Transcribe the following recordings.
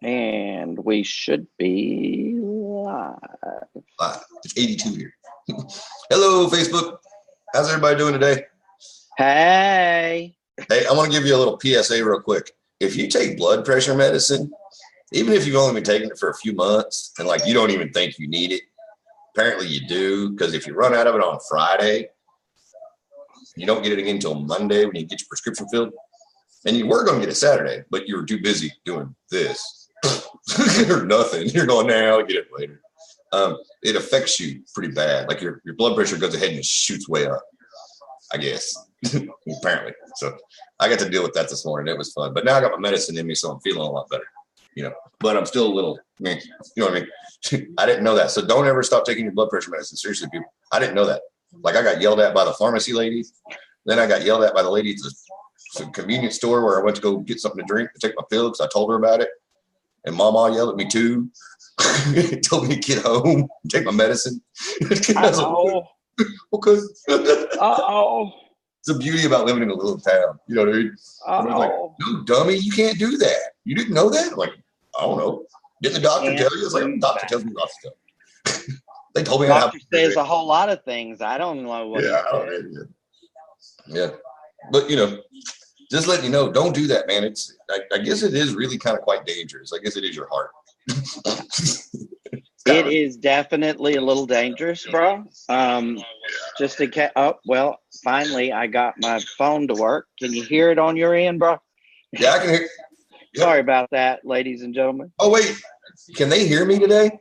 And we should be live. It's 82 here. Hello, Facebook. How's everybody doing today? Hey. Hey, I want to give you a little PSA real quick. If you take blood pressure medicine, even if you've only been taking it for a few months and like you don't even think you need it, apparently you do, because if you run out of it on Friday, you don't get it again until Monday when you get your prescription filled. And you were going to get it Saturday, but you were too busy doing this or nothing. You're going, now I'll get it later. It affects you pretty bad. Like your blood pressure goes ahead and shoots way up, I guess, apparently. So I got to deal with that this morning. It was fun. But now I got my medicine in me, so I'm feeling a lot better, But I'm still a little, you know what I mean? I didn't know that. So don't ever stop taking your blood pressure medicine. Seriously, people. I didn't know that. Like I got yelled at by the pharmacy lady. Then I got yelled at by the lady at the convenience store where I went to go get something to drink to take my pill because I told her about it. And Mama yelled at me too. Told me to get home, take my medicine. Uh-oh. Because Uh-oh. it's the beauty about living in a little town. You know what I mean? Uh-oh. Like, no, dummy, you can't do that. You didn't know that? I'm like, I don't know. Didn't the doctor tell you? It's like, the doctor tells me lots of stuff. They told me the doctor says a whole lot of things. I don't know what Yeah. But, just letting you know, don't do that, man. I guess it is really kind of quite dangerous. I guess it is your heart. It is definitely a little dangerous, bro. Just in case. Oh, well, finally, I got my phone to work. Can you hear it on your end, bro? Yeah, I can hear. Yep. Sorry about that, ladies and gentlemen. Oh, wait. Can they hear me today?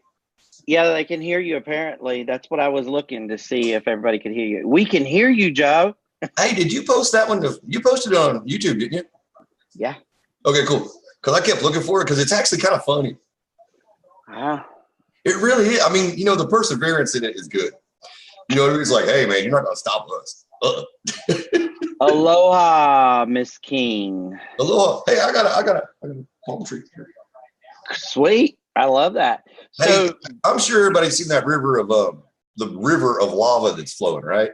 Yeah, they can hear you, apparently. That's what I was looking to see if everybody could hear you. We can hear you, Joe. Hey, did you post that one? You posted it on YouTube, didn't you? Yeah. Okay, cool. Because I kept looking for it because it's actually kind of funny. It really is. I mean, the perseverance in it is good. It's like, hey, man, you're not going to stop us. Aloha, Miss King. Aloha. Hey, I got a palm tree here. Sweet. I love that. Hey, So I'm sure everybody's seen that river of the river of lava that's flowing, right?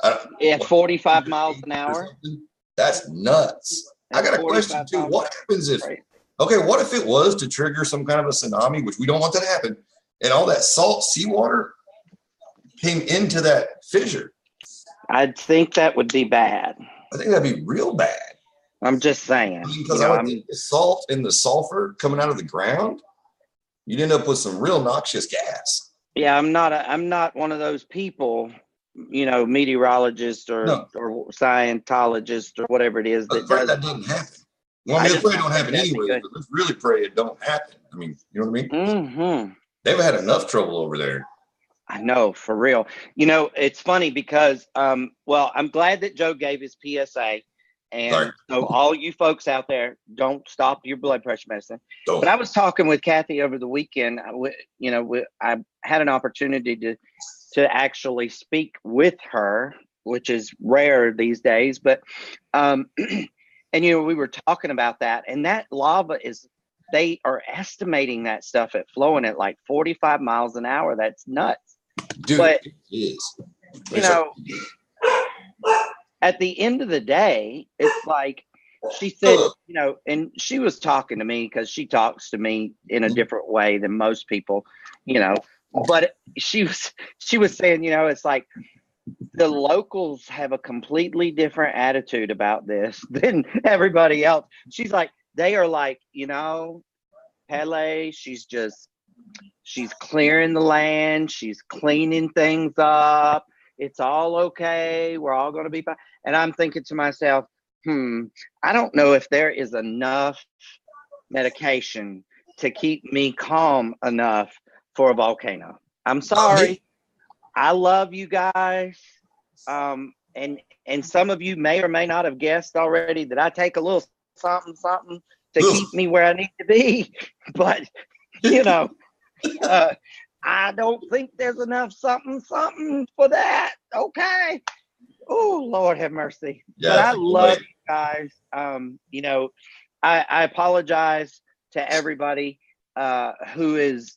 At 45 miles an hour. That's nuts. I got a question too. What happens if? Okay, what if it was to trigger some kind of a tsunami, which we don't want that to happen, and all that salt seawater came into that fissure? I think that would be bad. I think that'd be real bad. I'm just saying. Because I would think the salt and the sulfur coming out of the ground, you'd end up with some real noxious gas. Yeah, I'm not one of those people, meteorologist or Scientologist or whatever it is that does. That doesn't happen. Well, I pray it don't happen anyway, but let's really pray it don't happen. I mean, you know what I mean? Mm-hmm. They've had enough trouble over there. I know, for real. It's funny because, I'm glad that Joe gave his PSA. And so all you folks out there, don't stop your blood pressure medicine. But I was talking with Kathy over the weekend. I had an opportunity to actually speak with her, which is rare these days. But, and, we were talking about that. And that lava they are estimating that stuff at flowing at like 45 miles an hour. That's nuts. Dude, but, it is. At the end of the day, it's like she said, and she was talking to me because she talks to me in a different way than most people, but she was saying, it's like the locals have a completely different attitude about this than everybody else. She's like, they are like, Pele, she's clearing the land. She's cleaning things up. It's all okay. We're all going to be fine. And I'm thinking to myself, I don't know if there is enough medication to keep me calm enough for a volcano. I'm sorry. I love you guys. And some of you may or may not have guessed already that I take a little something to keep me where I need to be. But, I don't think there's enough something for that. Okay. Oh, Lord have mercy. Yeah, but I love you guys. I apologize to everybody who is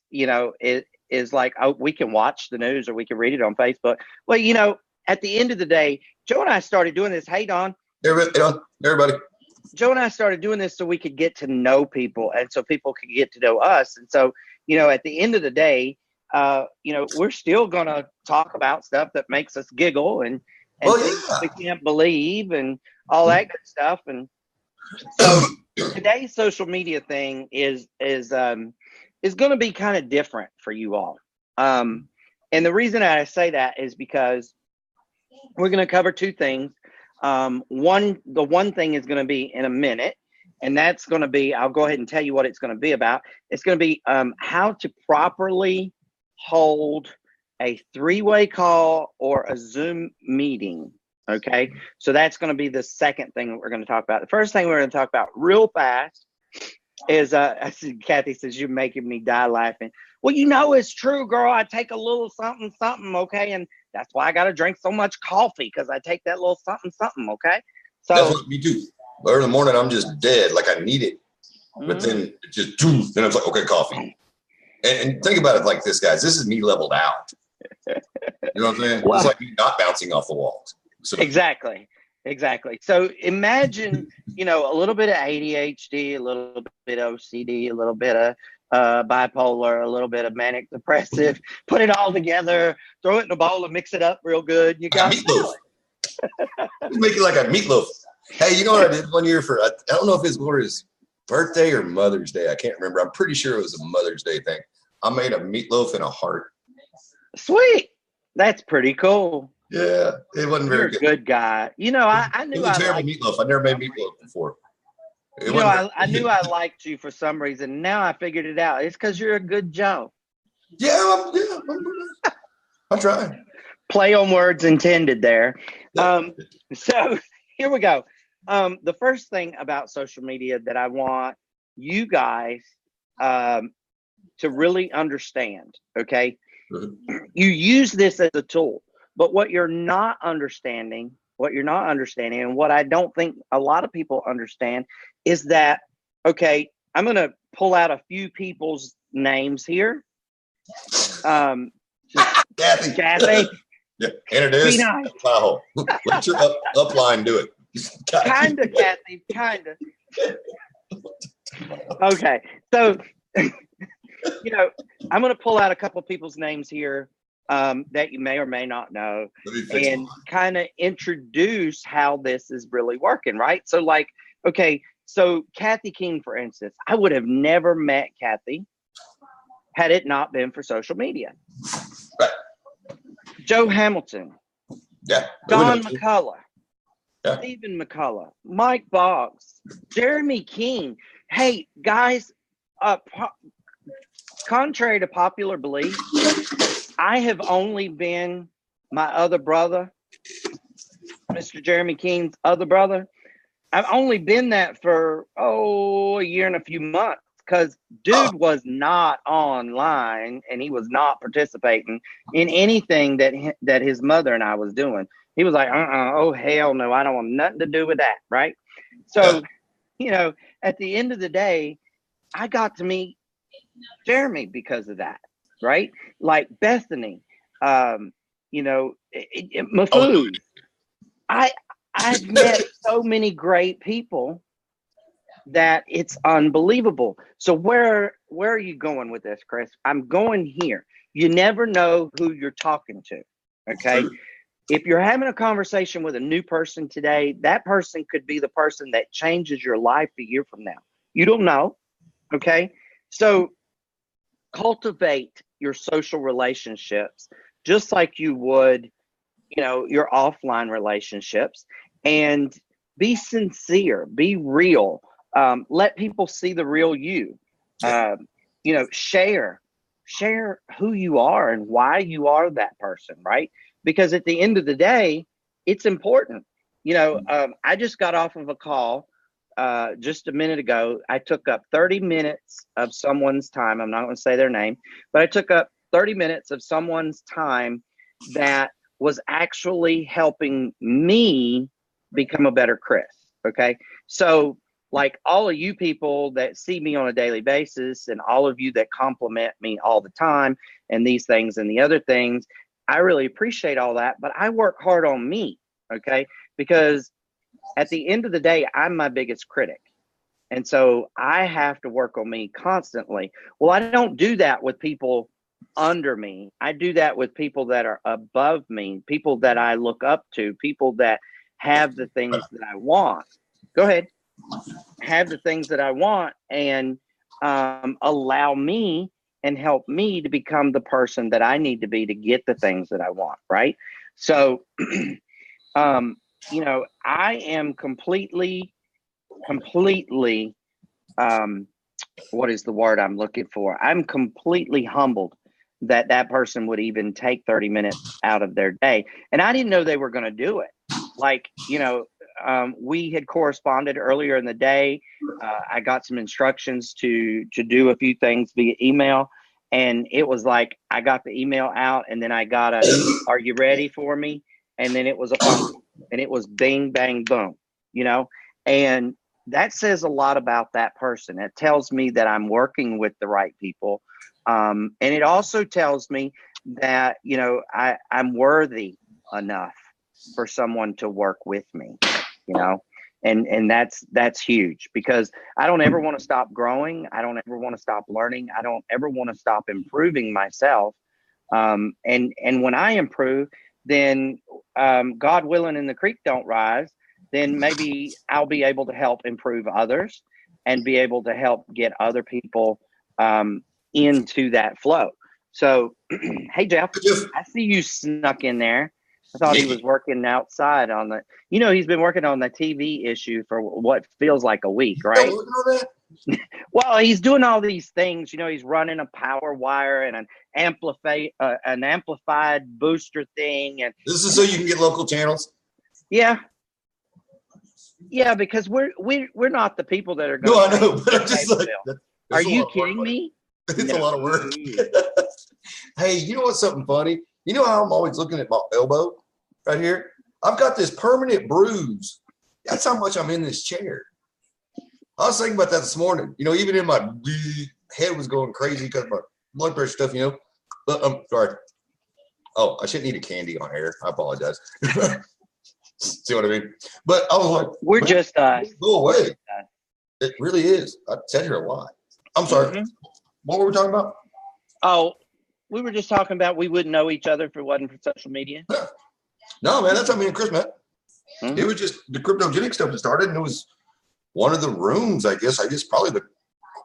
like, oh, we can watch the news or we can read it on Facebook. Well, at the end of the day, Joe and I started doing this. Hey, Don. Hey, everybody. Joe and I started doing this so we could get to know people and so people could get to know us. And so, at the end of the day, we're still going to talk about stuff that makes us giggle and things we can't believe and all that good stuff. And so today's social media thing is going to be kind of different for you all. And the reason I say that is because we're going to cover two things. The one thing is going to be in a minute, and that's going to be, I'll go ahead and tell you what it's going to be about. It's going to be how to properly hold a three-way call or a Zoom meeting. Okay. So that's going to be the second thing that we're going to talk about. The first thing we're going to talk about real fast is, I see Kathy says, you're making me die laughing. Well, it's true, girl. I take a little something, something. Okay. And that's why I got to drink so much coffee, because I take that little something, something. Okay. So that's what me too. Early in the morning, I'm just dead. Like I need it. But then it just, then I was like, okay, coffee. And think about it like this, guys. This is me leveled out. You know what I'm saying? Well, it's like me not bouncing off the walls. So. Exactly. So imagine, a little bit of ADHD, a little bit of OCD, a little bit of bipolar, a little bit of manic depressive, put it all together, throw it in a bowl and mix it up real good. You got meatloaf. Make it like a meatloaf. Hey, you know what I did one year I don't know if it was his birthday or Mother's Day. I can't remember. I'm pretty sure it was a Mother's Day thing. I made a meatloaf and a heart. Sweet. That's pretty cool. Yeah, it wasn't very good. You're a good guy. I knew it was a terrible meatloaf. I never made meatloaf before. I knew I liked you for some reason. Now I figured it out. It's because you're a good Joe. Yeah, I'm trying. Play on words intended there. So here we go. The first thing about social media that I want you guys to really understand, okay? Mm-hmm. You use this as a tool, but what you're not understanding, and what I don't think a lot of people understand is that, okay, I'm going to pull out a few people's names here. Kathy. Yeah, introduce. Nice. Wow. Let your upline do it. Kind of, Kathy. Kind of. Okay, so I'm going to pull out a couple of people's names here that you may or may not know, and kind of introduce how this is really working, right? So, so Kathy King, for instance, I would have never met Kathy had it not been for social media. Right. Joe Hamilton. Yeah. Don McCullough. Yeah. Stephen McCullough. Mike Boggs. Jeremy King. Hey, guys, contrary to popular belief, I have only been my other brother, Mr. Jeremy King's other brother. I've only been that for, a year and a few months, because dude was not online and he was not participating in anything that his mother and I was doing. He was like, oh, hell no, I don't want nothing to do with that, right? So, at the end of the day, I got to meet Jeremy because of that, right? Like Bethany, Mafood. I've met so many great people that it's unbelievable. So where are you going with this, Chris? I'm going here. You never know who you're talking to, okay? Sure. If you're having a conversation with a new person today, that person could be the person that changes your life a year from now. You don't know, okay? So cultivate your social relationships just like you would, your offline relationships, and be sincere, be real. Let people see the real you. Share who you are and why you are that person, right? Because at the end of the day, it's important. I just got off of a call just a minute ago. I took up 30 minutes of someone's time. I'm not going to say their name, but I took up 30 minutes of someone's time that was actually helping me become a better Chris. Okay. So like all of you people that see me on a daily basis and all of you that compliment me all the time and these things and the other things, I really appreciate all that, but I work hard on me. Okay. Because at the end of the day, I'm my biggest critic. And so I have to work on me constantly. Well, I don't do that with people under me. I do that with people that are above me, people that I look up to, people that have the things that I want. Go ahead. Have the things that I want, and allow me and help me to become the person that I need to be to get the things that I want. Right. So, I am completely, what is the word I'm looking for? I'm completely humbled that person would even take 30 minutes out of their day. And I didn't know they were going to do it. Like, we had corresponded earlier in the day. I got some instructions to do a few things via email. And it was like, I got the email out, and then I got are you ready for me? And then it was a phone call, and it was bing, bang, boom, and that says a lot about that person. It tells me that I'm working with the right people. And it also tells me that, I'm worthy enough for someone to work with me, and that's huge, because I don't ever want to stop growing. I don't ever want to stop learning. I don't ever want to stop improving myself. And when I improve, then God willing and the creek don't rise, then maybe I'll be able to help improve others and be able to help get other people into that flow. So, hey, Jeff, I see you snuck in there. I thought he was working outside on he's been working on the TV issue for what feels like a week, right? Well, he's doing all these things. He's running a power wire and an amplified booster thing. And this is so you can get local channels. Yeah. Yeah, because we're not the people that are going. No, I know, but I'm just like, are you kidding me? It's a lot of work. Hey, you know what's something funny? You know how I'm always looking at my elbow right here? I've got this permanent bruise. That's how much I'm in this chair. I was thinking about that this morning. Even in my head was going crazy because of my blood pressure stuff, But I'm sorry. Oh, I shouldn't eat a candy on air. I apologize. See what I mean? But I was like, we're just go away. It really is. I sat here a lot. I'm sorry. Mm-hmm. What were we talking about? Oh, we were just talking about we wouldn't know each other if it wasn't for social media. Yeah. No, man, that's how me and Chris met. Mm-hmm. It was just the cryptogenic stuff that started, and it was one of the rooms, I guess probably the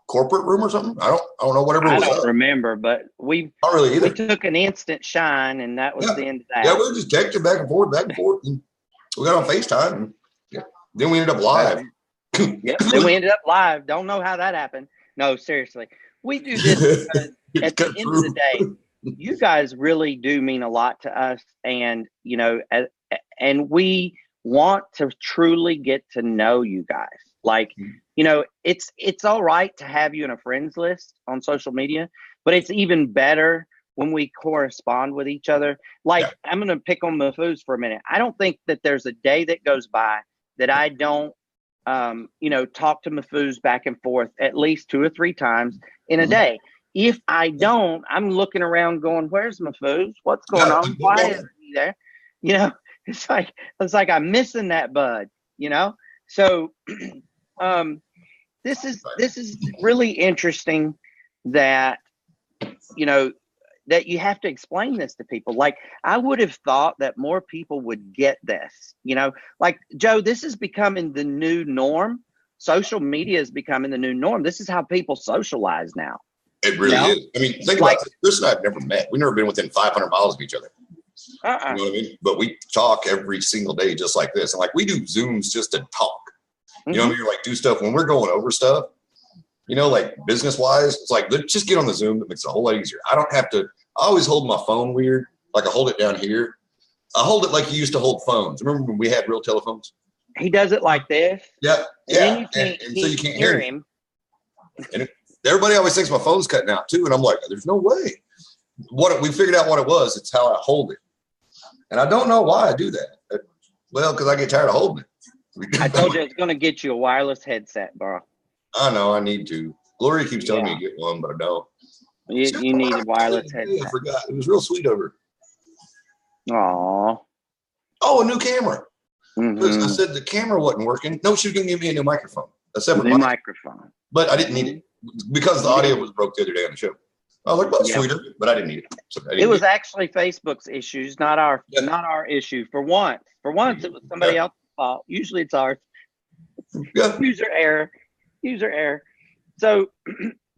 corporate room or something. I don't know, whatever it was. I don't remember, but we not really either. We took an instant shine, and that was the end of that. Yeah, we were just texting back and forth, and we got on FaceTime, and then we ended up live. Yep. Then we ended up live. Don't know how that happened. No, seriously. We do this because at the end of the day, you guys really do mean a lot to us. And, and we want to truly get to know you guys. Like, it's all right to have you in a friends list on social media, but it's even better when we correspond with each other. Like, I'm going to pick on Mafuz for a minute. I don't think that there's a day that goes by that I don't, talk to Mafuz back and forth at least 2 or 3 times in a day. If I don't, I'm looking around going, where's Mafuz? What's going on? Why isn't he there? It's like I'm missing that bud, So this is really interesting that, that you have to explain this to people. Like, I would have thought that more people would get this, like, Joe, this is becoming the new norm. Social media is becoming the new norm. This is how people socialize now. It really is. I mean, think about this. Chris and I have never met. We've never been within 500 miles of each other. You know what I mean? But we talk every single day just like this. And we do Zooms just to talk. You know what I mean? Do stuff when we're going over stuff, business wise. It's like, let's just get on the Zoom. That makes it a whole lot easier. I don't have to. I always hold my phone weird. Like, I hold it down here. I hold it like you used to hold phones. Remember when we had real telephones? He does it like this. Yeah. And so you can't hear him. And everybody always thinks my phone's cutting out too. And I'm like, there's no way. We figured out what it was. It's how I hold it. And I don't know why I do that. Well, because I get tired of holding it. I told you it's going to get you a wireless headset, bro. I know. I need to. Gloria keeps telling me to get one, but I don't. You need a wireless headset. I forgot. It was real sweet of her. Aww. Oh, a new camera. I said the camera wasn't working. No, she was going to give me a new microphone, a separate microphone. But I didn't need it because the audio was broke the other day on the show. I was like, well, sweeter, but I didn't need it. So it was actually Facebook's issues, not our issue. For once, it was somebody else's fault. Usually it's ours. User error. So,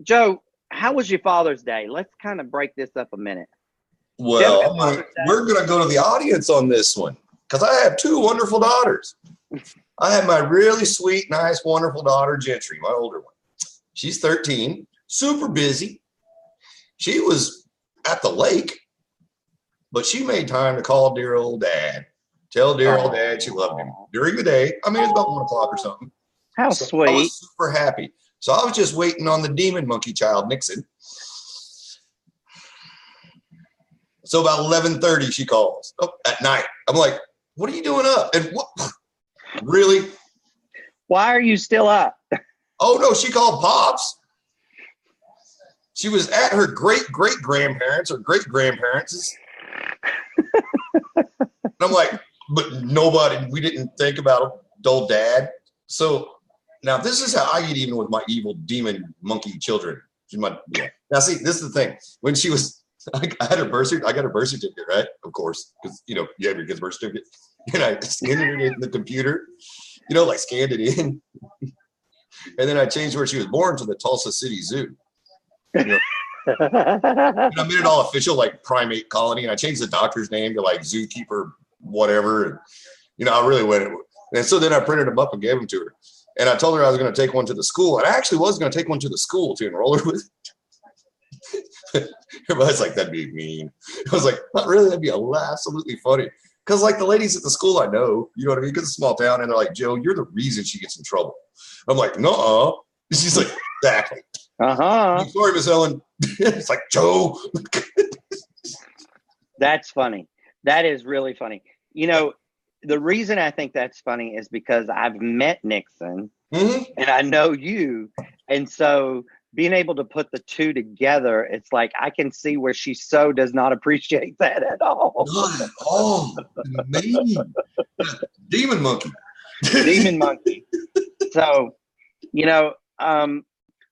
Joe, how was your Father's Day? Let's kind of break this up a minute. Well, we're going to go to the audience on this one because I have two wonderful daughters. I have my really sweet, nice, wonderful daughter, Gentry, my older one. She's 13, super busy. She was at the lake, but she made time to call dear old dad, tell dear old dad she loved him during the day. I mean, it's about 1 o'clock or something. How sweet. I was super happy. So I was just waiting on the demon monkey child, Nixon. So about 11:30, she calls at night. I'm like, what are you doing up? And what? Really? Why are you still up? Oh, no, she called Pops. She was at her great-great-grandparents or great-grandparents'. And I'm like, but we didn't think about old dad. So now this is how I get even with my evil demon monkey children. Now, see, this is the thing. When she was, I got her birth certificate, right? Of course, because, you have your kid's birth certificate. And I scanned it in the computer, like scanned it in. And then I changed where she was born to the Tulsa City Zoo. And I made it all official, like primate colony. And I changed the doctor's name to like zookeeper, whatever. And, I really went. And so then I printed them up and gave them to her. And I told her I was going to take one to the school. And I actually was going to take one to the school to enroll her with. Everybody's like, that'd be mean. I was like, not really. That'd be absolutely funny. Because like the ladies at the school I know, you know what I mean? Because it's a small town. And they're like, Joe, you're the reason she gets in trouble. I'm like, nuh-uh. She's like, exactly. Sorry, Miss Ellen. It's like, Joe. That's funny. That is really funny. The reason I think that's funny is because I've met Nixon and I know you. And so being able to put the two together, it's like I can see where she so does not appreciate that at all. Not at all. Amazing. Demon monkey. Demon monkey. So,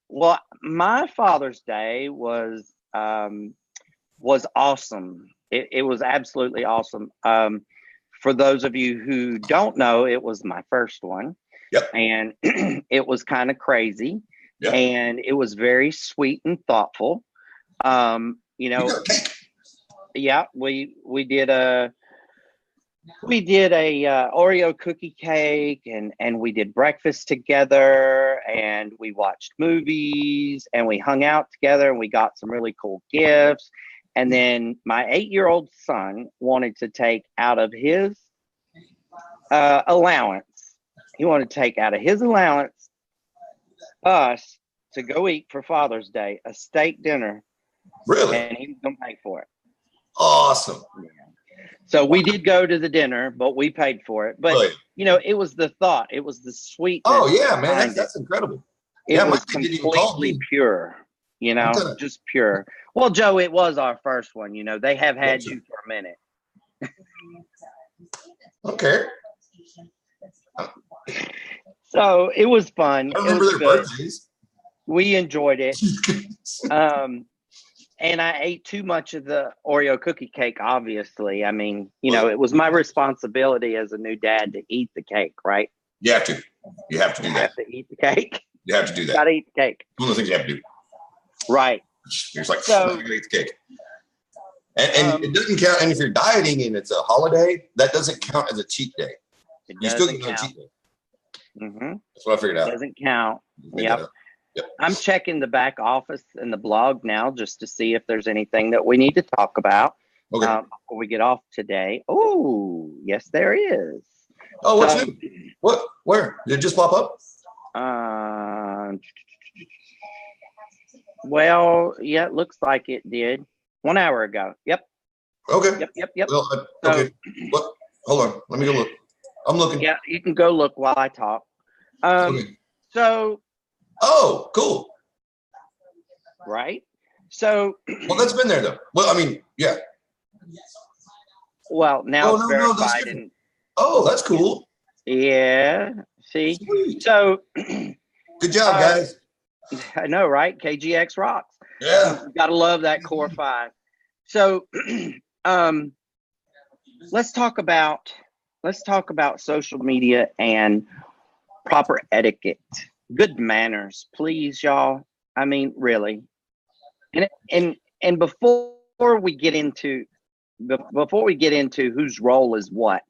well, my Father's Day was awesome. It was absolutely awesome. For those of you who don't know, it was my first one. Yep. And it was kind of crazy. Yep. And it was very sweet and thoughtful. Yeah, we did a Oreo cookie cake and we did breakfast together and we watched movies and we hung out together and we got some really cool gifts. And then my 8-year-old son wanted to take out of his allowance. He wanted to take out of his allowance us to go eat for Father's Day, a steak dinner. Really? And he was going to pay for it. Awesome. Yeah. So we did go to the dinner, but we paid for it. But, Right. It was the thought. It was the sweetness. Oh, yeah, man. That's incredible. It was completely pure, just pure. Well, Joe, it was our first one. They have had you for a minute. Okay. So it was fun. I remember their birthdays. We enjoyed it. And I ate too much of the Oreo cookie cake, obviously. I mean, it was my responsibility as a new dad to eat the cake, right? You have to. You have to do that. You have to eat the cake. You have to do that. Got to eat the cake. One of the things you have to do. Right. You're just like, I'm going to eat the cake. And it doesn't count. And if you're dieting and it's a holiday, that doesn't count as a cheat day. You still get a cheat day. Mm-hmm. That's what I figured out. Doesn't count. Yep. I'm checking the back office and the blog now just to see if there's anything that we need to talk about before we get off today. Oh, yes, there is. Oh, what's new? What? Where? Did it just pop up? Well, yeah, it looks like it did 1 hour ago. Yep. Okay. Yep. Well, okay. What? Hold on. Let me go look. I'm looking. Yeah, you can go look while I talk. Okay. So. Oh, cool. Right. So. Well, that's been there though. Well, I mean, yeah. Well, now it's verified. Oh, that's cool. Yeah. See? Sweet. So good job, guys. I know, right? KGX rocks. Yeah. You gotta love that Core 5. So let's talk about social media and proper etiquette. Good manners, please, y'all. I mean, really. And before we get into whose role is what,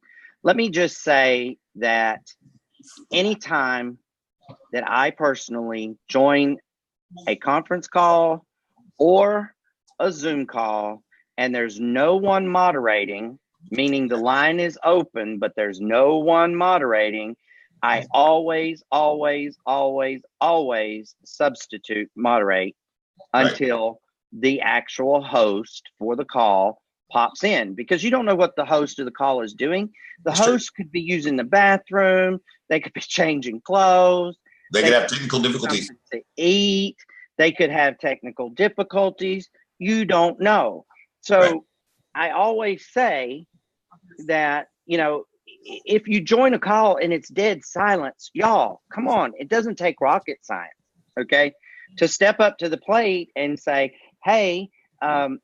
let me just say that anytime that I personally join a conference call or a Zoom call and there's no one moderating, meaning the line is open, but there's no one moderating, I always substitute moderate until the actual host for the call pops in, because you don't know what the host of the call is doing. The host could be using the bathroom. They could be changing clothes. They could have technical difficulties to eat. They could have technical difficulties. You don't know. So I always say that, if you join a call and it's dead silence, y'all, come on. It doesn't take rocket science, okay, to step up to the plate and say, hey,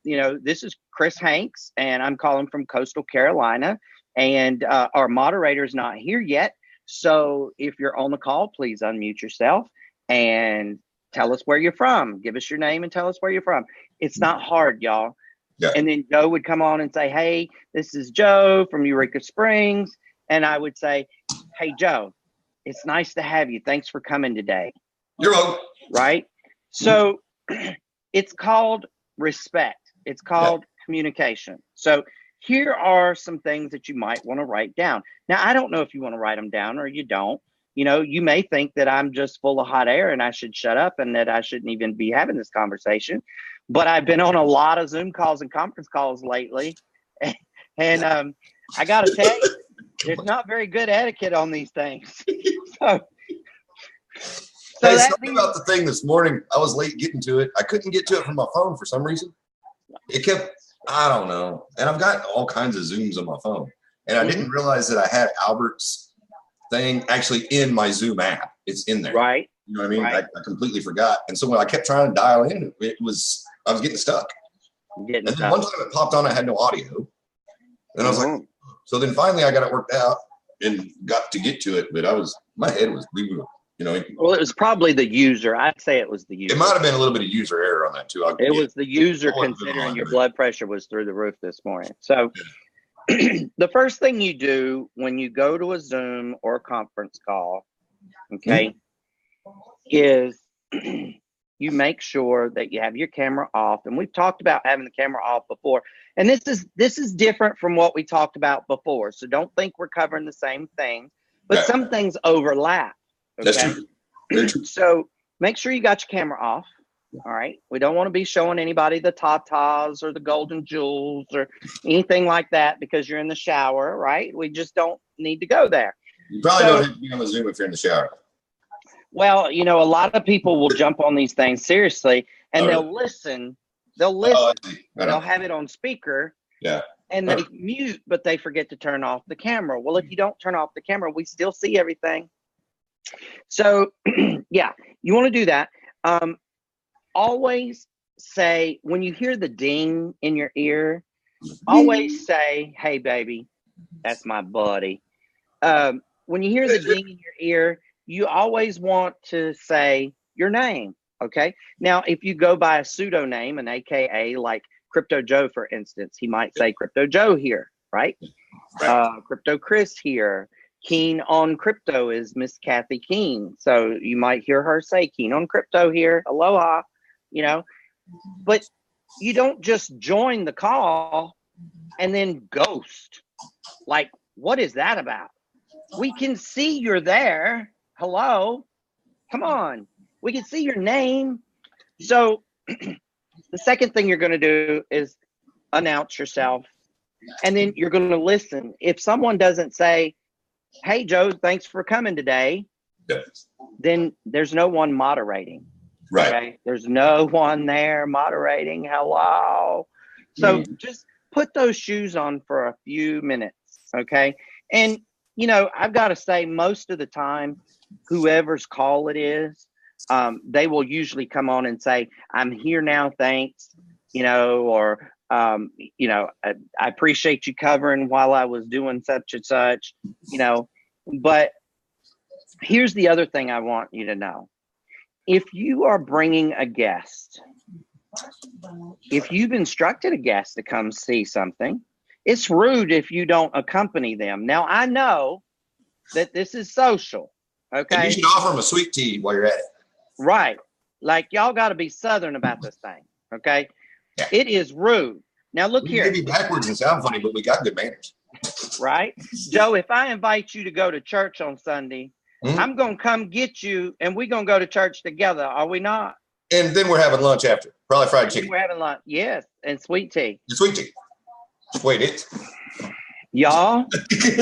this is Chris Hanks, and I'm calling from Coastal Carolina, and our moderator's not here yet. So if you're on the call, please unmute yourself and tell us where you're from. Give us your name and tell us where you're from. It's not hard, y'all. Yeah. And then Joe would come on and say, hey, this is Joe from Eureka Springs. And I would say, hey, Joe, it's nice to have you. Thanks for coming today. You're welcome. Right? So it's called respect. It's called communication. So here are some things that you might want to write down. Now, I don't know if you want to write them down or you don't. You may think that I'm just full of hot air and I should shut up and that I shouldn't even be having this conversation. But I've been on a lot of Zoom calls and conference calls lately. And I got to tell you, there's not very good etiquette on these things. So hey, something about the thing this morning, I was late getting to it. I couldn't get to it from my phone for some reason. It kept, I don't know. And I've got all kinds of Zooms on my phone. And I didn't realize that I had Albert's thing actually in my Zoom app. It's in there. Right. You know what I mean? Right. I completely forgot. And so when I kept trying to dial in, I was getting stuck. And then one time it popped on, I had no audio. And I was like, so then finally I got it worked out and got to get to it. But my head was, well, it was probably the user. I'd say it was the user. It might have been a little bit of user error on that too. It was the user, considering your blood pressure was through the roof this morning. So the first thing you do when you go to a Zoom or a conference call, okay, is you make sure that you have your camera off. And we've talked about having the camera off before. And this is different from what we talked about before. So don't think we're covering the same thing, but some things overlap. Okay? That's true. Very true. So make sure you got your camera off. All right. We don't want to be showing anybody the tatas or the golden jewels or anything like that because you're in the shower, right? We just don't need to go there. You probably don't have to be on the Zoom if you're in the shower. Well, a lot of people will jump on these things seriously and they'll listen. They'll listen. They'll have it on speaker. Yeah. And they mute, but they forget to turn off the camera. Well, if you don't turn off the camera, we still see everything. So, yeah, you want to do that. Always say, when you hear the ding in your ear, always say, hey, baby, that's my buddy. When you hear the ding in your ear, you always want to say your name, okay? Now, if you go by a pseudonym, an AKA, like Krypto Joe, for instance, he might say Krypto Joe here, right? Krypto Chris here. Keen on Crypto is Miss Kathy Keen. So you might hear her say, Keen on Crypto here. Aloha, But you don't just join the call and then ghost. Like, what is that about? We can see you're there. Hello? Come on. We can see your name. So the second thing you're going to do is announce yourself. And then you're going to listen. If someone doesn't say, hey, Joe, thanks for coming today, then there's no one moderating. Right. Okay? There's no one there moderating. Hello. So just put those shoes on for a few minutes. Okay. And I've got to say, most of the time, whoever's call it is, they will usually come on and say, I'm here now, thanks, or, I appreciate you covering while I was doing such and such, but here's the other thing I want you to know. If you are bringing a guest, if you've instructed a guest to come see something, it's rude if you don't accompany them. Now, I know that this is social, okay? And you should offer them a sweet tea while you're at it. Right. Like, y'all got to be Southern about this thing, okay? Yeah. It is rude. Now, look here. We may be backwards and sound funny, but we got good manners. Right? Joe, if I invite you to go to church on Sunday, I'm going to come get you, and we're going to go to church together, are we not? And then we're having lunch after. Probably fried chicken. We're having lunch, yes, and sweet tea. Sweet tea. Wait, it. Y'all,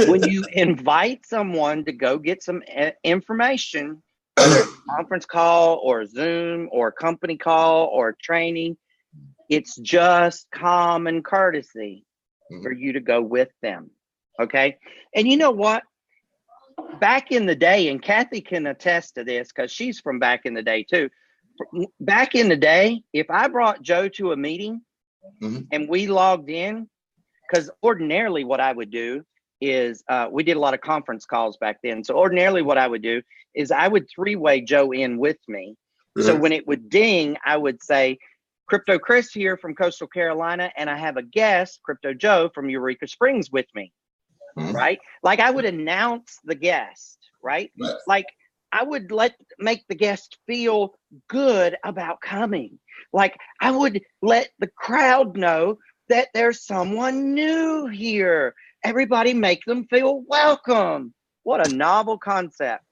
when you invite someone to go get some information, whether it's a conference call or Zoom or company call or training, it's just common courtesy for you to go with them, okay? And you know what? Back in the day, and Kathy can attest to this because she's from back in the day too. Back in the day, if I brought Joe to a meeting and we logged in, because ordinarily what I would do is we did a lot of conference calls back then. So ordinarily what I would do is I would three-way Joe in with me. So when it would ding, I would say, Krypto Chris here from Coastal Carolina, and I have a guest, Krypto Joe from Eureka Springs with me, right? Like I would announce the guest, right? Like I would make the guest feel good about coming. Like I would let the crowd know that there's someone new here. Everybody make them feel welcome. What a novel concept.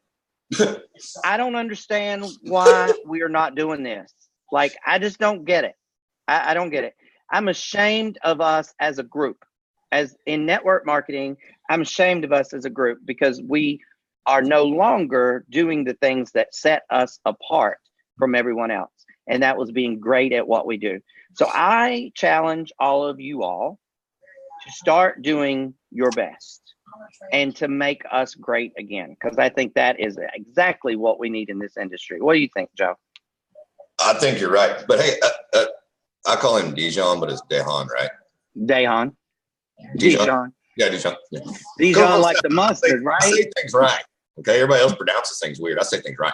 I don't understand why we are not doing this. Like, I just don't get it. I don't get it. I'm ashamed of us as a group. As in network marketing, I'm ashamed of us as a group because we are no longer doing the things that set us apart from everyone else. And that was being great at what we do. So I challenge all of you all to start doing your best and to make us great again, because I think that is exactly what we need in this industry. What do you think, Joe? I think you're right. But hey, I call him Dijon, but it's Dehan, right? Dijon. Yeah, Dijon. Yeah. Dijon like the mustard, right? I say things right. Okay, everybody else pronounces things weird. I say things right.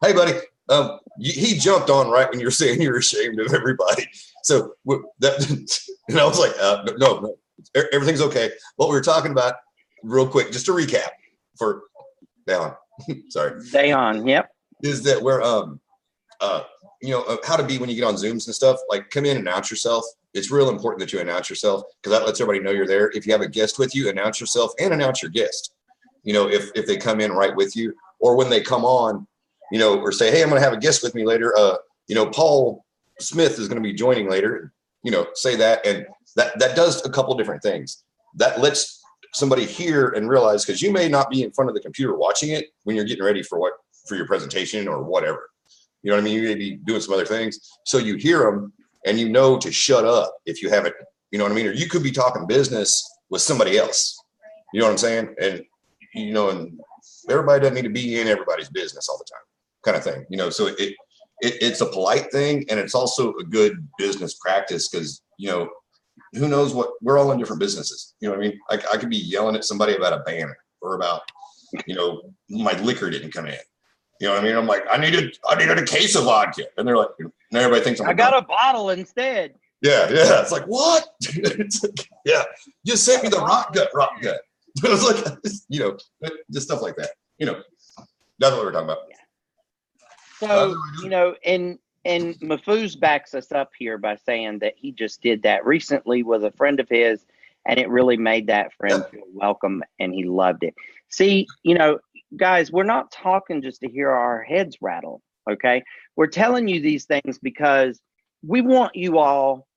Hey, buddy. He jumped on right when you were saying you're ashamed of everybody. So that, and I was like, no, everything's okay. What we were talking about, real quick, just to recap for Dehan. Sorry. Dehan, yep. Is that we're how to be when you get on Zooms and stuff, like come in and announce yourself. It's real important that you announce yourself because that lets everybody know you're there. If you have a guest with you, announce yourself and announce your guest. If they come in right with you, or when they come on, or say, hey, I'm going to have a guest with me later. Paul Smith is going to be joining later, say that. And that does a couple different things. That lets somebody hear and realize, because you may not be in front of the computer watching it when you're getting ready for your presentation or whatever. You know what I mean? You may be doing some other things. So you hear them and to shut up if you haven't, you know what I mean? Or you could be talking business with somebody else. You know what I'm saying? And, and everybody doesn't need to be in everybody's business all the time, kind of thing. So it's a polite thing, and it's also a good business practice because, who knows what, we're all in different businesses. You know what I mean? I could be yelling at somebody about a banner or about, my liquor didn't come in. You know what I mean? I'm like, I needed a case of vodka. And they're like, and everybody thinks I got a bottle instead. Yeah. It's like, what? It's like, yeah. Just sent me the rock gut. It was like, just stuff like that. That's what we're talking about. So, and Mafuz backs us up here by saying that he just did that recently with a friend of his, and it really made that friend feel welcome, and he loved it. See, guys, we're not talking just to hear our heads rattle, okay? We're telling you these things because we want you all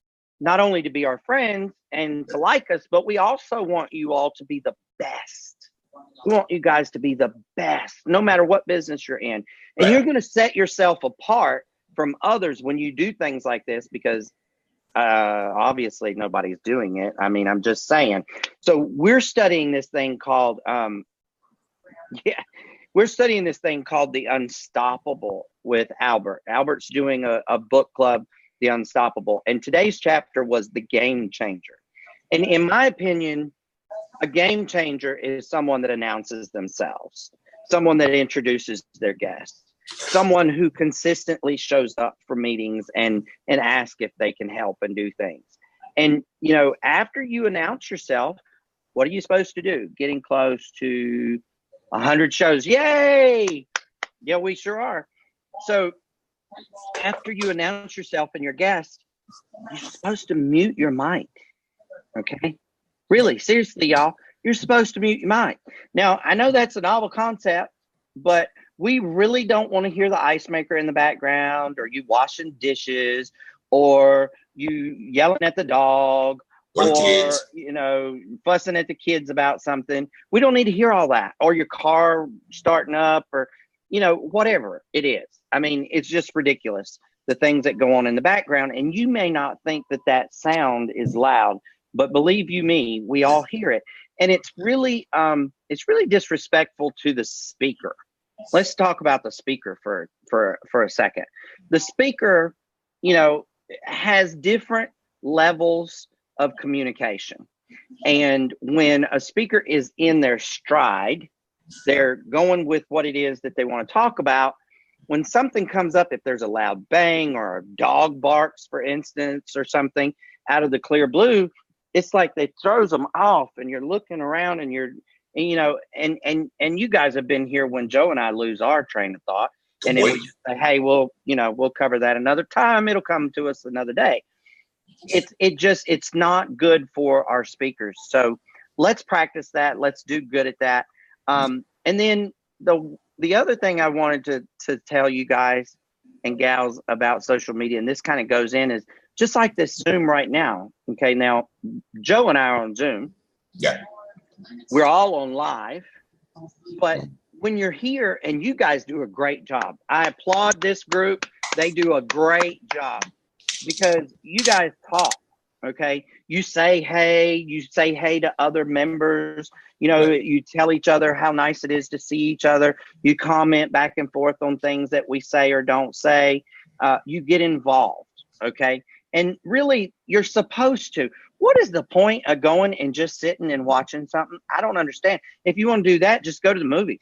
not only to be our friends and to like us, but we also want you all to be the best. We want you guys to be the best, no matter what business you're in. And you're going to set yourself apart from others when you do things like this because obviously nobody's doing it. I mean, I'm just saying. So we're studying this thing called Yeah. We're studying this thing called The Unstoppable with Albert. Albert's doing a book club, The Unstoppable. And today's chapter was The Game Changer. And in my opinion, a game changer is someone that announces themselves, someone that introduces their guests, someone who consistently shows up for meetings and ask if they can help and do things. And, you know, after you announce yourself, what are you supposed to do? Getting close to 100 shows. Yay! Yeah, we sure are. So after you announce yourself and your guest, you're supposed to mute your mic. Okay? Really, seriously, y'all, you're supposed to mute your mic. Now, I know that's a novel concept, but we really don't want to hear the ice maker in the background, or you washing dishes, or you yelling at the dog, or you know, fussing at the kids about something. We don't need to hear all that, or your car starting up, or you know, whatever it is. I mean, it's just ridiculous, the things that go on in the background. And you may not think that that sound is loud, but believe you me, we all hear it. And it's really disrespectful to the speaker. Let's talk about the speaker for a second. The speaker, you know, has different levels of communication. And when a speaker is in their stride, they're going with what it is that they want to talk about. When something comes up, if there's a loud bang or a dog barks, for instance, or something out of the clear blue, it's like they throws them off, and you're looking around, and you're, you know, and you guys have been here when Joe and I lose our train of thought, and then we just say, hey, well, you know, we'll cover that another time. It'll come to us another day. It's not good for our speakers. So let's practice that. Let's do good at that. And then the other thing I wanted to tell you guys and gals about social media, and this kind of goes in, is just like this Zoom right now. Okay, now Joe and I are on Zoom. Yeah. We're all on live, but when you're here, and you guys do a great job. I applaud this group. They do a great job because you guys talk. Okay, you say hey to other members. You know, you tell each other how nice it is to see each other. You comment back and forth on things that we say or don't say. You get involved. Okay, and really, you're supposed to. What is the point of going and just sitting and watching something? I don't understand. If you want to do that, just go to the movies.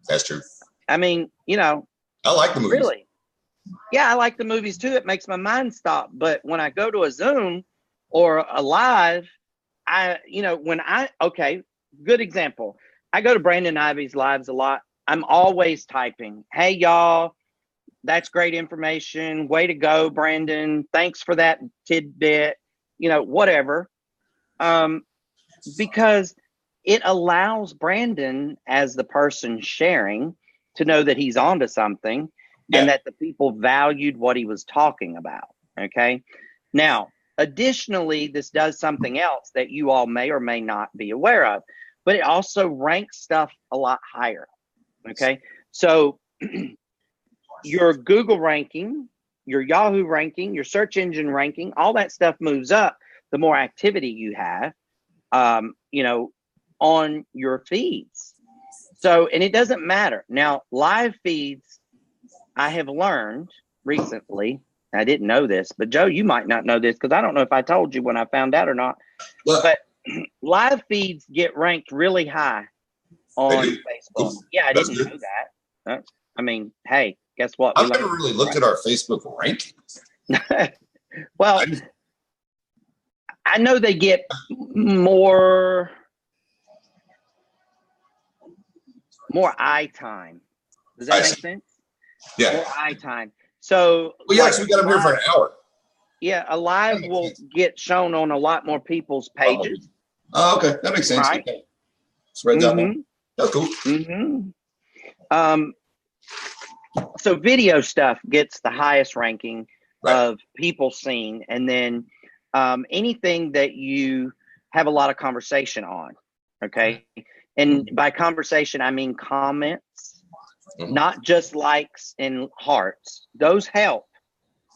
That's true. I mean, you know, I like the movies. Really? Yeah, I like the movies too. It makes my mind stop. But when I go to a Zoom or a live, good example. I go to Brandon Ivy's lives a lot. I'm always typing, hey, y'all, that's great information. Way to go, Brandon. Thanks for that tidbit, you know, whatever. Because it allows Brandon, as the person sharing, to know that he's onto something and that the people valued what he was talking about. Okay. Now, additionally, this does something else that you all may or may not be aware of, but it also ranks stuff a lot higher. Okay. So your Google ranking, your Yahoo ranking, your search engine ranking, all that stuff moves up the more activity you have, you know, on your feeds. So, and it doesn't matter. Now, live feeds, I have learned recently, I didn't know this, but Joe, you might not know this because I don't know if I told you when I found out or not. What? But live feeds get ranked really high on Facebook. Yeah, I didn't know that. I mean, hey, guess what? I've never really looked at our Facebook rankings. Well, I know they get more eye time. Does that make sense? Yeah. More eye time. So, well, yeah, so we got them here for an hour. Yeah, a live will get shown on a lot more people's pages. Oh, okay. That makes sense. Right. Okay. Spread that one. That's cool. So video stuff gets the highest ranking of people seen. And then anything that you have a lot of conversation on. Okay. And by conversation, I mean comments, not just likes and hearts. Those help.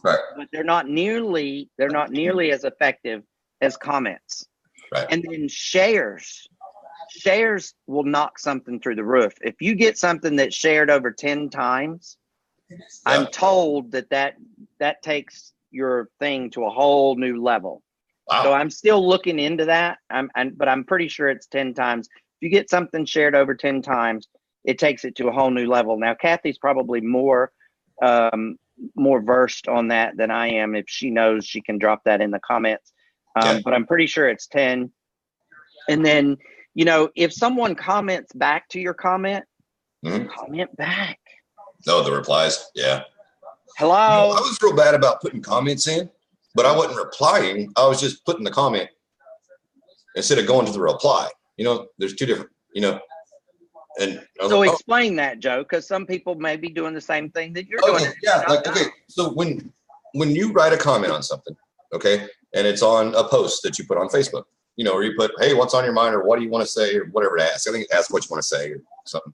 Right. But they're not nearly as effective as comments. Right. And then shares. shares will knock something through the roof. If you get something that's shared over 10 times, I'm told that takes your thing to a whole new level. Wow. So I'm still looking into that. But I'm pretty sure it's 10 times. If you get something shared over 10 times, it takes it to a whole new level. Now, Kathy's probably more versed on that than I am. If she knows, she can drop that in the comments. But I'm pretty sure it's 10. And then, if someone comments back to your comment, comment back. Oh, the replies. Yeah. Hello. I was real bad about putting comments in, but I wasn't replying. I was just putting the comment instead of going to the reply. There's two different, and so explain that, Joe, because some people may be doing the same thing that you're doing. Yeah. So when you write a comment on something, okay, and it's on a post that you put on Facebook, or you put, hey, what's on your mind, or what do you want to say, or whatever to ask. I think ask what you want to say or something.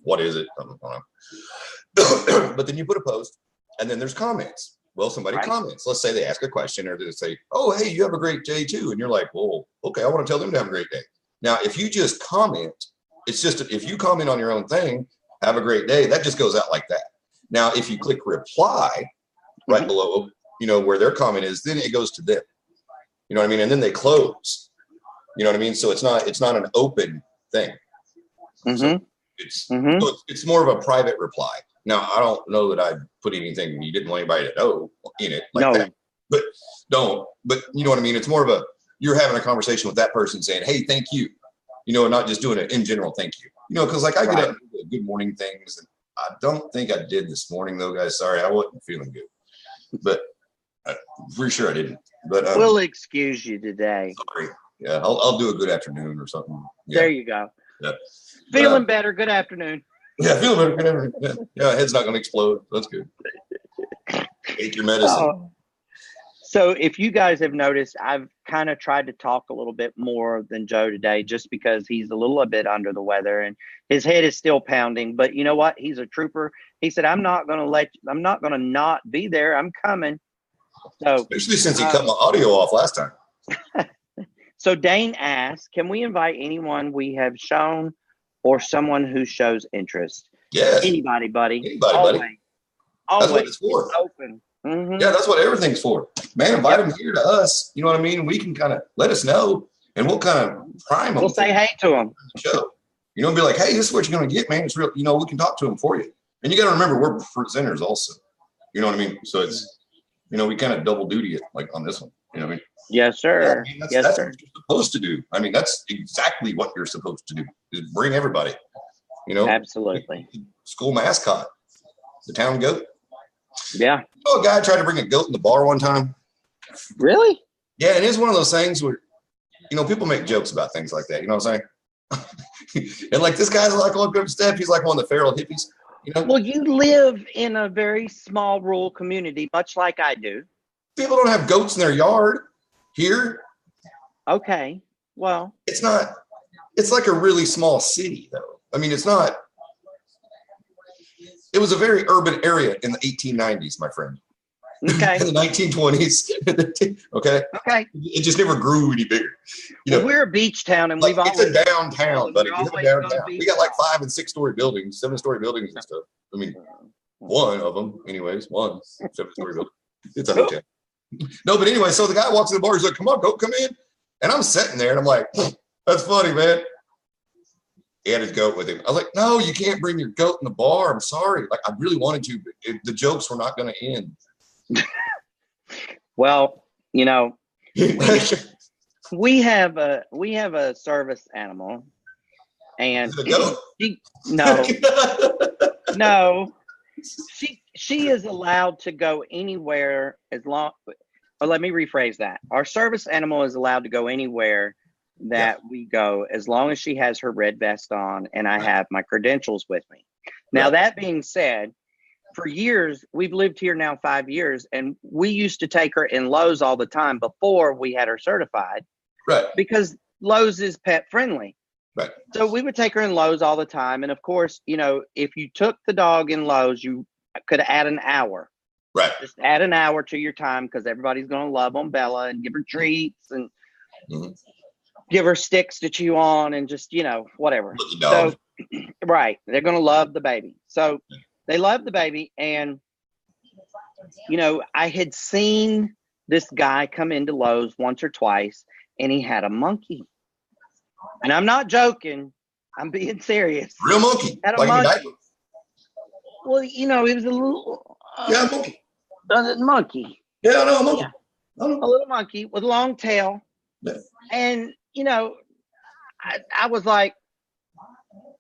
What is it? I don't know. But then you put a post, and then there's comments. Well, somebody comments. Let's say they ask a question, or they say, oh, hey, you have a great day too. And you're like, well, okay, I want to tell them to have a great day. Now, if you just comment, it's just, if you comment on your own thing, have a great day, that just goes out like that. Now, if you click reply right below, where their comment is, then it goes to them. You know what I mean? And then they close. You know what I mean? So it's not an open thing. So it's more of a private reply. Now, I don't know that I put anything you didn't want anybody to know in it that. But you know what I mean? It's more of you're having a conversation with that person saying, hey, thank you. Not just doing it in general, thank you. Because I get up and do good morning things. And I don't think I did this morning, though, guys. Sorry, I wasn't feeling good. But I'm pretty sure I didn't. But we'll excuse you today. Sorry. Yeah, I'll do a good afternoon or something. Yeah. There you go. Yeah. Feeling better. Good afternoon. Yeah, feeling better. Good afternoon. Yeah, head's not going to explode. That's good. Take your medicine. So if you guys have noticed, I've kind of tried to talk a little bit more than Joe today, just because he's a bit under the weather and his head is still pounding. But you know what? He's a trooper. He said, I'm not going to not be there. I'm coming. So especially since he cut my audio off last time. So Dane asked, can we invite anyone we have shown or someone who shows interest? Yes. Anybody, buddy. Anybody, buddy. Always. That's what it's for. It's open. Mm-hmm. Yeah, that's what everything's for. Man, invite them here to us. You know what I mean? We can kind of let us know, and we'll kind of prime them. We'll say hey to them. Show. Be like, hey, this is what you're going to get, man. It's real. We can talk to them for you. And you got to remember, we're presenters also. You know what I mean? So it's, we kind of double duty it like on this one. You know what I mean? Yes, sir. Yeah, that's what you're supposed to do. I mean, that's exactly what you're supposed to do, is bring everybody. Absolutely. School mascot, the town goat. Yeah. A guy tried to bring a goat in the bar one time. Really? Yeah, it is one of those things where, people make jokes about things like that. You know what I'm saying? And like this guy's like on good step. He's like one of the feral hippies. Well, you live in a very small rural community, much like I do. People don't have goats in their yard here. Okay. Well, it's like a really small city, though. I mean, it's not. It was a very urban area in the 1890s, my friend. Okay. In the 1920s. Okay. Okay. It just never grew any bigger. We're a beach town, and we've always. It's a downtown, buddy. It's a downtown. We got like 5- and 6-story buildings, 7-story buildings and stuff. I mean, one of them, anyways. One 7-story building. It's a hotel. No, but anyway, so the guy walks in the bar. He's like, "Come on, go, come in." And I'm sitting there, and I'm like, "That's funny, man." He had his goat with him. I was like, "No, you can't bring your goat in the bar. I'm sorry. Like, I really wanted to, but the jokes were not going to end." Well, we have a service animal, and no, she is allowed to go anywhere as long. Or let me rephrase that. Our service animal is allowed to go anywhere that we go, as long as she has her red vest on and I have my credentials with me. Now, that being said, for years, we've lived here now 5 years, and we used to take her in Lowe's all the time before we had her certified. Right. Because Lowe's is pet friendly. Right. So we would take her in Lowe's all the time. And of course, if you took the dog in Lowe's, you could add an hour. Right. Just add an hour to your time, because everybody's going to love on Bella and give her treats. And give her sticks to chew on and just, whatever. So, right. They're going to love the baby. So they love the baby. And, I had seen this guy come into Lowe's once or twice, and he had a monkey. And I'm not joking. I'm being serious. Real monkey. Had a monkey. Well, he was a little. Monkey. Monkey. Yeah, I know, a monkey. Yeah. A little monkey with a long tail. Yeah. And, I was like,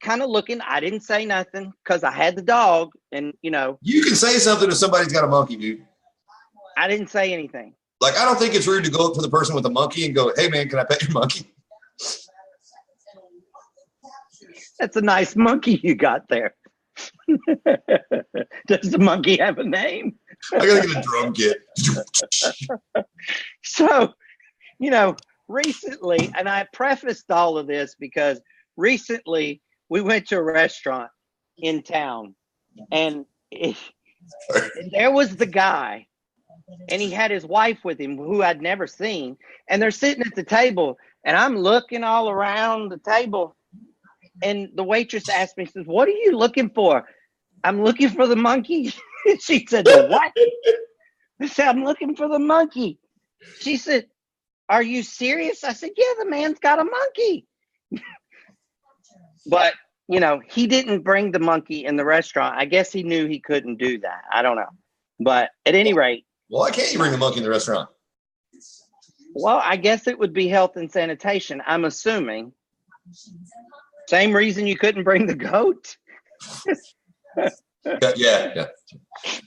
kind of looking. I didn't say nothing because I had the dog. And, You can say something if somebody's got a monkey, dude. I didn't say anything. Like, I don't think it's rude to go up to the person with a monkey and go, hey, man, can I pet your monkey? That's a nice monkey you got there. Does the monkey have a name? I got to get a drum kit. So, recently, and I prefaced all of this because recently we went to a restaurant in town, and there was the guy, and he had his wife with him who I'd never seen, and they're sitting at the table, and I'm looking all around the table, and the waitress asked me, says, "What are you looking for?" "I'm looking for the monkey." She said, "The what?" I said, "I'm looking for the monkey." She said, "Are you serious?" I said, "Yeah, the man's got a monkey." But, he didn't bring the monkey in the restaurant. I guess he knew he couldn't do that. I don't know. But at any rate. Why can't you bring the monkey in the restaurant? Well, I guess it would be health and sanitation, I'm assuming. Same reason you couldn't bring the goat. Yeah.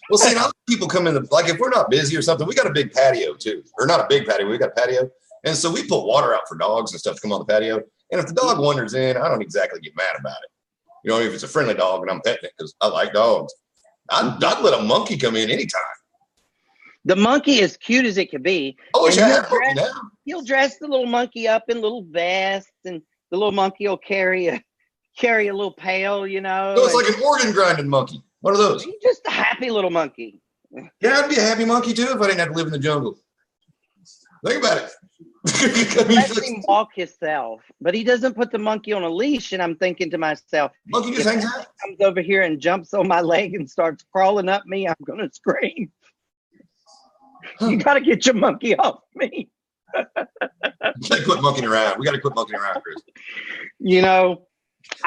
Well, see, now people come in, like if we're not busy or something, we got a big patio too. Or not a big patio, we got a patio. And so we put water out for dogs and stuff to come on the patio. And if the dog wanders in, I don't exactly get mad about it. If it's a friendly dog and I'm petting it because I like dogs, I'd let a monkey come in anytime. The monkey is cute as it could be. I wish I had a monkey now. He'll dress the little monkey up in little vests, and the little monkey will carry a little pail, So it's like an organ grinding monkey. What are those? He's just a happy little monkey. Yeah, I'd be a happy monkey too if I didn't have to live in the jungle. Think about it. Let him walk himself, but he doesn't put the monkey on a leash. And I'm thinking to myself, monkey just hangs out. Comes over here and jumps on my leg and starts crawling up me. I'm gonna scream. You got to get your monkey off me. We got to quit monkeying around. We got to quit monkeying around, Chris. No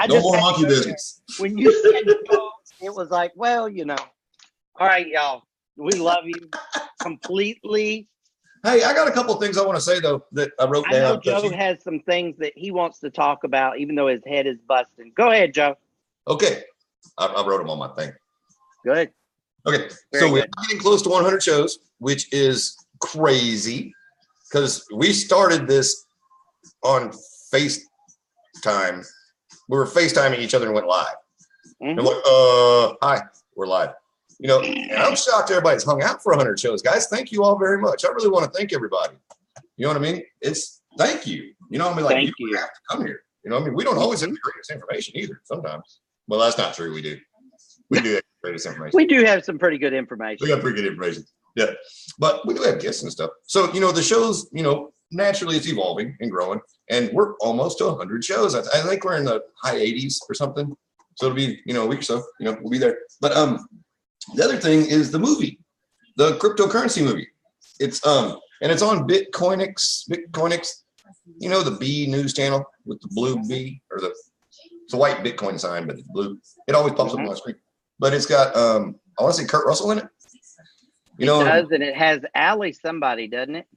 more monkey business. When you said it was like, well, all right, y'all, we love you completely. Hey, I got a couple of things I want to say, though, that I wrote down. I know Joe has some things that he wants to talk about, even though his head is busting. Go ahead, Joe. Okay. I wrote them on my thing. Good. Okay. So we're getting close to 100 shows, which is crazy because we started this on FaceTime. We were FaceTiming each other and went live. Mm-hmm. And hi, we're live. And I'm shocked everybody's hung out for 100 shows, guys. Thank you all very much. I really want to thank everybody. You know what I mean? It's thank you. Like you have to come here. We don't always have the greatest information either. Sometimes. Well, that's not true. We do. We do have the greatest information. We do have some pretty good information. We got pretty good information. Yeah. But we do have guests and stuff. So, the shows, naturally it's evolving and growing. And we're almost to 100 shows. I think we're in the high 80s or something. So it'll be, a week or so, we'll be there. But the other thing is the movie, the cryptocurrency movie. It's and it's on Bitcoinix, the B news channel with the blue B or it's a white Bitcoin sign, but it's blue. It always pops up on my screen. But it's got I want to say Kurt Russell in it. It does, and it has Allie somebody, doesn't it?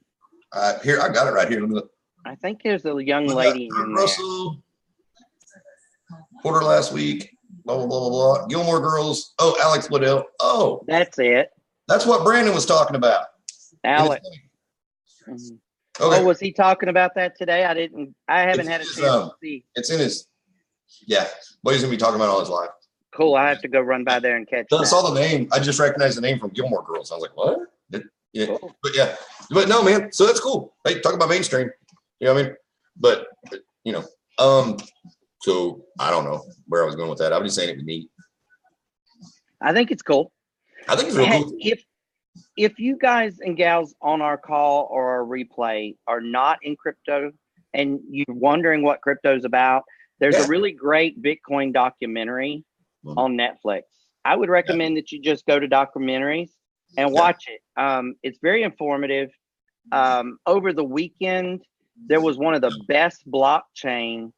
Here, I got it right here. Let me look. I think there's a young lady Kurt in Russell. Quarter last week. Blah, blah, blah, blah, blah. Gilmore Girls. Oh, Alex Liddell. Oh. That's it. That's what Brandon was talking about. Alex. Mm-hmm. Okay. Oh, was he talking about that today? I haven't had a chance to see. It's in his, yeah. What he's going to be talking about all his life. Cool. I have to go run by there and catch I saw the name. I just recognized the name from Gilmore Girls. I was like, what? Yeah. Cool. But no, man. So that's cool. Hey, talk about mainstream. You know what I mean? But so I don't know where I was going with that. I was just saying it was neat. I think it's cool. I think it's real cool. If you guys and gals on our call or our replay are not in crypto, and you're wondering what crypto's about, there's a really great Bitcoin documentary on Netflix. I would recommend that you just go to documentaries and watch it. It's very informative. Over the weekend, there was one of the best blockchain,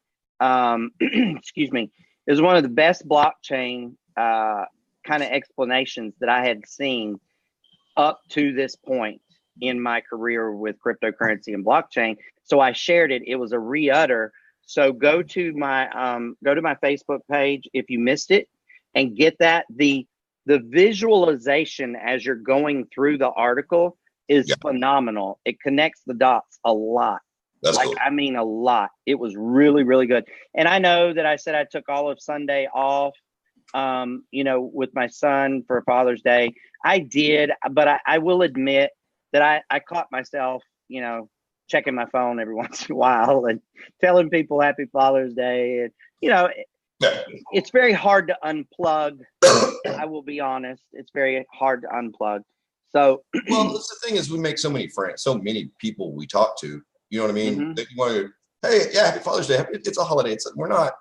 excuse me, it was one of the best blockchain kind of explanations that I had seen up to this point in my career with cryptocurrency and blockchain. So I shared it. It was a re-utter. So go to my Facebook page if you missed it and get that. The visualization as you're going through the article is phenomenal. It connects the dots a lot. That's cool. I mean, a lot. It was really, really good. And I know that I said I took all of Sunday off, with my son for Father's Day. I did, but I will admit that I caught myself, checking my phone every once in a while and telling people Happy Father's Day. And, it's very hard to unplug. I will be honest. It's very hard to unplug. So, well, that's the thing is we make so many friends, so many people we talk to, you know what I mean? Mm-hmm. That you want to, hey, Happy Father's Day. It's a holiday. We're not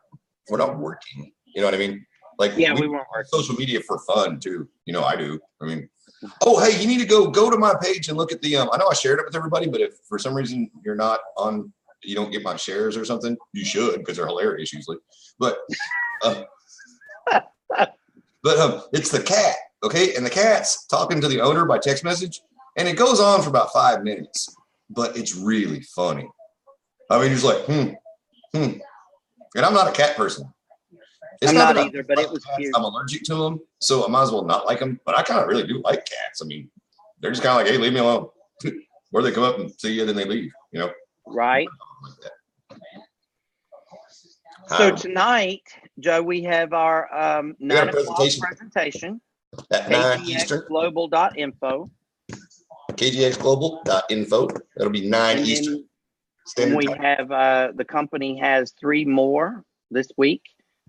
working. You know what I mean? Like, we weren't working. Social media for fun too. I do. I mean, oh, hey, you need to go to my page and look at the, I know I shared it with everybody, but if for some reason you're not on, you don't get my shares or something, you should, because they're hilarious usually. But, it's the cat. Okay. And the cat's talking to the owner by text message, and it goes on for about 5 minutes, but it's really funny. I mean, he's like, And I'm not a cat person. I'm not either, but it was cute. I'm allergic to them, so I might as well not like them. But I kind of really do like cats. I mean, they're just kind of like, hey, leave me alone. Or they come up and see you, then they leave. Right. So tonight, Joe, we have our 9 o'clock presentation at 9 Eastern. KGXglobal.info. KGXglobal.info. That'll be 9 Eastern. And we have the company has 3 more this week.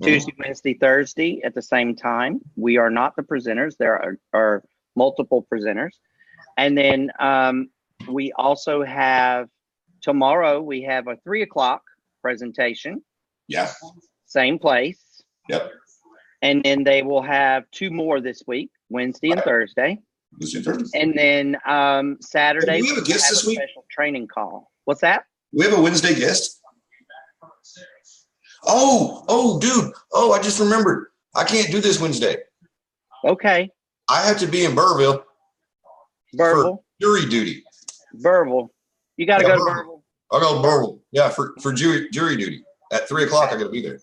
Tuesday, Wednesday, Thursday at the same time. We are not the presenters. There are multiple presenters. And then we also have tomorrow, we have a 3 o'clock presentation. Yeah. Same place. Yep. And then they will have 2 more this week, Wednesday and Thursday. And then Saturday, do we have a guest this week? Special training call. What's that? We have a Wednesday guest. Oh, dude. Oh, I just remembered. I can't do this Wednesday. Okay. I have to be in Burville. For jury duty. Burville. You got to go to Burville. I'll go to Burville. Yeah, for jury duty. At 3 o'clock, I got to be there.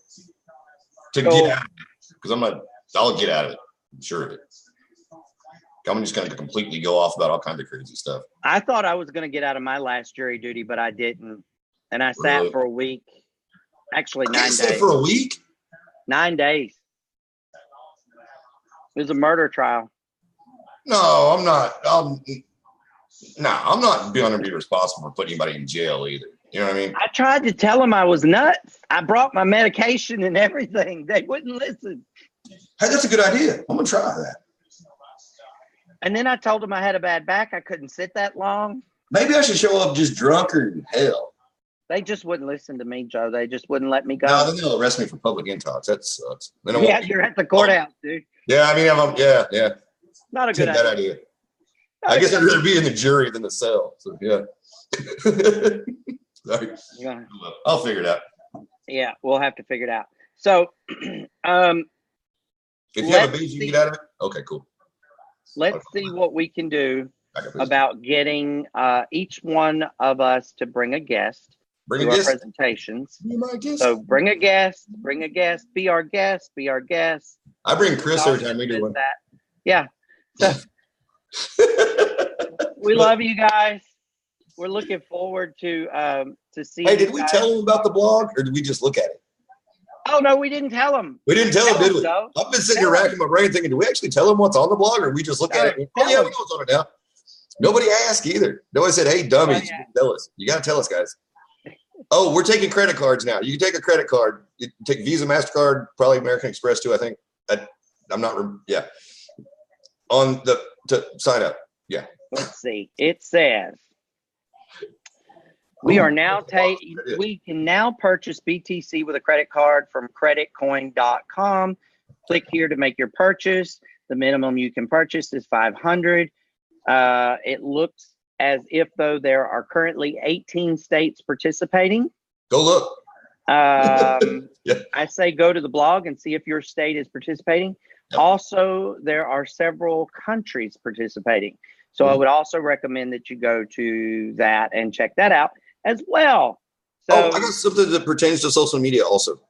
To get out of it. Because I'll get out of it. I'm sure of it. I'm just going to completely go off about all kinds of crazy stuff. I thought I was going to get out of my last jury duty, but I didn't. And I sat for a week. Actually, 9 days. Stay for a week? 9 days. It was a murder trial. No, I'm not. I'm not going to be responsible for putting anybody in jail either. You know what I mean? I tried to tell them I was nuts. I brought my medication and everything. They wouldn't listen. Hey, that's a good idea. I'm going to try that. And then I told them I had a bad back. I couldn't sit that long. Maybe I should show up just drunker than hell. They just wouldn't listen to me, Joe. They just wouldn't let me go. No, then they'll arrest me for public intox. That sucks. You're at the courthouse, dude. Yeah, I mean, yeah. Not a good idea. I guess I'd rather be in the jury than the cell. So, yeah. Sorry. Yeah. I'll figure it out. Yeah, we'll have to figure it out. So, if you have a beach, you can get out of it? Okay, cool. Let's see what we can do about getting each one of us to bring a guest. Bring to our presentations. So bring a guest, be our guest. I bring Chris every time we do one. Yeah. So, we love you guys. We're looking forward to see. Hey, did we tell them about the blog, or did we just look at it? Oh no, we didn't tell them. We didn't tell them, did we? So. I've been sitting here racking my brain thinking, do we actually tell them what's on the blog, or we just look at it? Oh yeah, we know what's on it now. Nobody asked either. Nobody said, "Hey, dummies, tell us." You got to tell us, guys. Oh, we're taking credit cards now. You can take a credit card. You take Visa, MasterCard, probably American Express too, I think. I'm not, yeah. To sign up. Yeah. Let's see. It says, We are now we can now purchase BTC with a credit card from creditcoin.com. Click here to make your purchase. The minimum you can purchase is 500. It looks as if though there are currently 18 states participating. Go look. Yeah. I say go to the blog and see if your state is participating. Yep. Also, there are several countries participating. So I would also recommend that you go to that and check that out as well. So, I got something that pertains to social media also.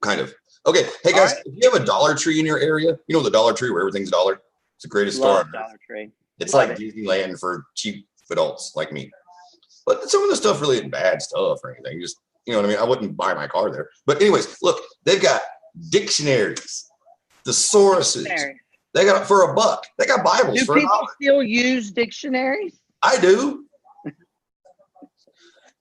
Kind of. Okay. Hey guys, if you have a Dollar Tree in your area, you know the Dollar Tree where everything's a dollar. It's the greatest store. Dollar Tree. It's like Disneyland for cheap adults like me. But some of the stuff really isn't bad stuff or anything. Just, you know what I mean? I wouldn't buy my car there. But anyways, look, they've got dictionaries, thesauruses. They got it for $1. They got Bibles for $1. Do people still use dictionaries? I do.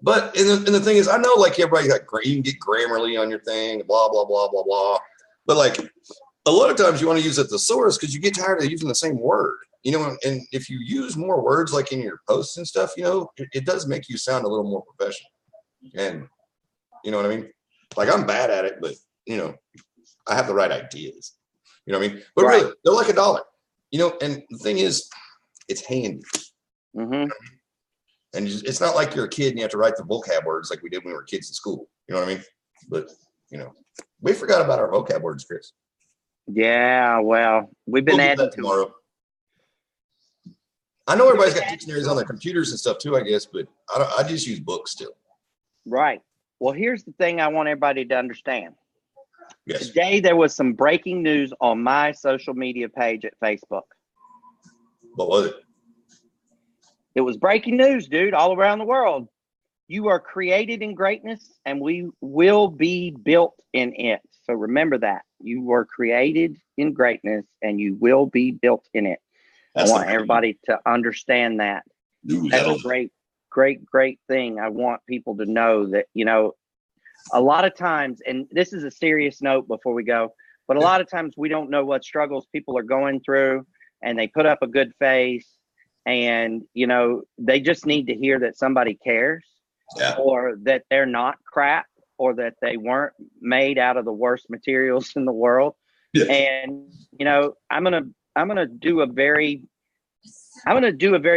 But and the thing is, I know like everybody you can get Grammarly on your thing, blah blah blah blah blah. But like a lot of times you want to use a thesaurus because you get tired of using the same word, you know. And if you use more words like in your posts and stuff, you know, it does make you sound a little more professional. And you know what I mean? Like I'm bad at it, but you know, I have the right ideas. You know what I mean? But really, they're like $1. You know, and the thing is, it's handy. Mm-hmm. And it's not like you're a kid and you have to write the vocab words like we did when we were kids in school. You know what I mean? But, you know, we forgot about our vocab words, Chris. Yeah, well, we'll adding that tomorrow. I know everybody's got dictionaries on their computers and stuff too, I guess, but I just use books still. Right. Well, here's the thing I want everybody to understand. Yes. Today, there was some breaking news on my social media page at Facebook. What was it? It was breaking news, dude, all around the world. You are created in greatness, and we will be built in it. So remember that. You were created in greatness, and you will be built in it. I want everybody to understand that. That's a great thing. I want people to know that, you know, a lot of times, and this is a serious note before we go, but a lot of times we don't know what struggles people are going through, and they put up a good face. And, you know, they just need to hear that somebody cares, or that they're not crap, or that they weren't made out of the worst materials in the world. Yeah. And, you know, I'm going to do a very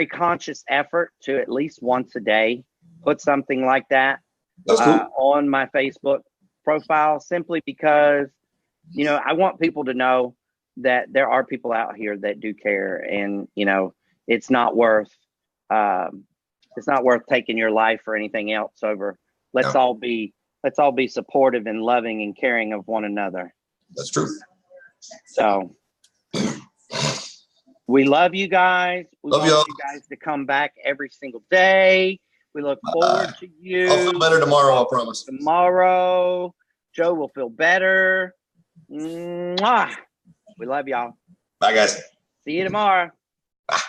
conscious effort to at least once a day, put something like that on my Facebook profile, simply because, you know, I want people to know that there are people out here that do care. And, you know, it's not worth taking your life or anything else over. Let's all be supportive and loving and caring of one another. That's true. So we love you guys. We want you guys to come back every single day. We look forward to you. I'll feel better tomorrow, I promise. Tomorrow, Joe will feel better. Mwah. We love y'all. Bye, guys. See you tomorrow. Bye.